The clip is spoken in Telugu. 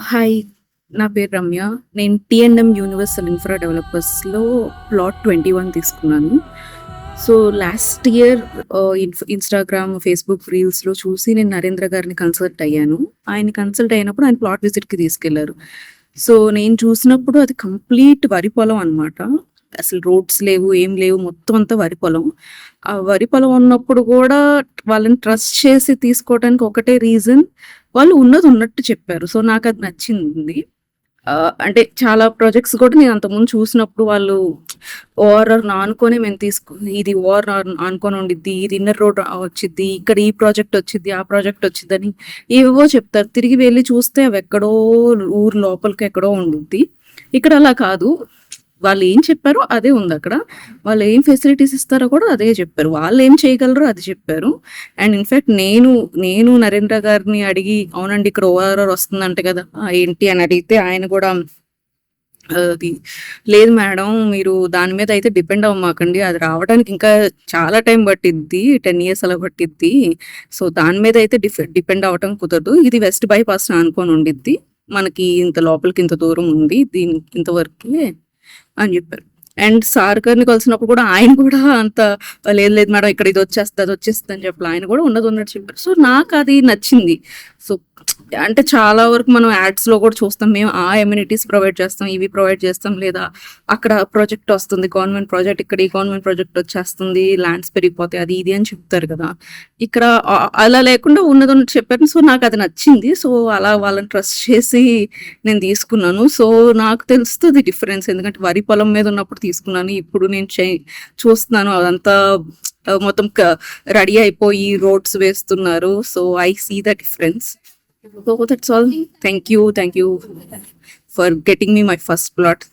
హాయ్. నా పేరు రమ్య. నేను టీ&ఎం యూనివర్సల్ ఇన్ఫ్రా డెవలపర్స్‌లో ప్లాట్ 21 తీసుకున్నాను. So, last year Instagram, Facebook రీల్స్‌లో చూసి నేను నరేంద్ర గారిని కన్సల్ట్ అయ్యాను. ఆయన కన్సల్ట్ అయినప్పుడు ఆయన ప్లాట్ విజిట్‌కి తీసుకెళ్లారు. సో, నేను చూసినప్పుడు అది కంప్లీట్ వరి పొలం అనమాట. అసలు రోడ్స్ లేవు, ఏం లేవు. మొత్తం అంతా వరి పొలం. ఆ వరి పొలం ఉన్నప్పుడు కూడా వాళ్ళని ట్రస్ట్ చేసి తీసుకోవడానికి ఒకటే రీజన్, వాళ్ళు ఉన్నది ఉన్నట్టు చెప్పారు. సో, నాకది నచ్చింది. అంటే చాలా ప్రాజెక్ట్స్ కూడా నేను అంతకుముందు చూసినప్పుడు వాళ్ళు ఓఆర్ఆర్‌ని ఆనుకోని మేము ఇది ఓఆర్ఆర్ ఆనుకోని ఉండిద్ది. ఇది ఇన్నర్ రోడ్ వచ్చిద్ది. ఇక్కడ ఈ ప్రాజెక్ట్ వచ్చిద్ది. ఆ ప్రాజెక్ట్ వచ్చిద్దని ఏవేవో చెప్తారు. తిరిగి వెళ్లి చూస్తే అవెక్కడో ఊరు లోపలికి ఎక్కడో ఉండుద్ది. ఇక్కడ అలా కాదు. వాళ్ళు ఏం చెప్పారో అదే ఉందక్కడ. వాళ్ళు ఏం ఫెసిలిటీస్ ఇస్తారో కూడా అదే చెప్పారు. వాళ్ళేం చేయగలరో అది చెప్పారు. అండ్ ఇన్‌ఫాక్ట్ నేను నరేంద్ర గారిని అడిగి, అవునండి ఇక్కడ ఓఆర్ఆర్ వస్తుందంట కదా! ఏంటి అని అడిగితే ఆయన కూడా అది లేదు మేడం, మీరు దాని మీద అయితే డిపెండ్ అవ్వమాకండి. అది రావడానికి ఇంకా చాలా టైం పట్టిద్ది. 10 ఇయర్స్ అలా పట్టిద్ది. సో, దాని మీద అయితే డిపెండ్ అవ్వటం కుదరదు. ఇది వెస్ట్ బైపాస్‌ని ఆనుకోని ఉండిద్ది. మనకి ఇంత లోపలికి ఇంత దూరం ఉంది. దీనికి ఇంతవరకే అని చెప్పారు. అండ్ సార్ గారిని కలిసినప్పుడు కూడా ఆయన కూడా అంత లేదు లేదు మేడం ఇక్కడ ఇది వచ్చేస్తది, అది వచ్చేస్తది అని చెప్పి ఆయన కూడా ఉన్నది ఉన్నట్టు చెప్పారు. సో, నాకది నచ్చింది. సో, అంటే చాలా వరకు మనం యాడ్స్‌లో కూడా చూస్తాం. మేము ఆ ఎమ్యూనిటీస్ ప్రొవైడ్ చేస్తాం, ఇవి ప్రొవైడ్ చేస్తాం. లేదా అక్కడ ప్రాజెక్ట్ వస్తుంది, గవర్నమెంట్ ప్రాజెక్ట్, ఇక్కడ ఈ గవర్నమెంట్ ప్రాజెక్ట్ వచ్చేస్తుంది, ల్యాండ్స్ పెరిగిపోతాయి, అది ఇది అని చెప్తారు కదా! ఇక్కడ అలా లేకుండా ఉన్నది ఉన్నట్టు చెప్పారు. సో, నాకది నచ్చింది. సో, అలా వాళ్ళని ట్రస్ట్ చేసి నేను తీసుకున్నాను. సో, నాకు తెలుస్తది డిఫరెన్స్. ఎందుకంటే వరి పొలం మీద ఉన్నప్పుడు తీసుకున్నాను. ఇప్పుడు నేను చూస్తున్నాను అదంతా మొత్తం రెడీ అయిపోయి రోడ్స్ వేస్తున్నారు. So, I see the difference. So that's all. Thank you for getting me my first plot.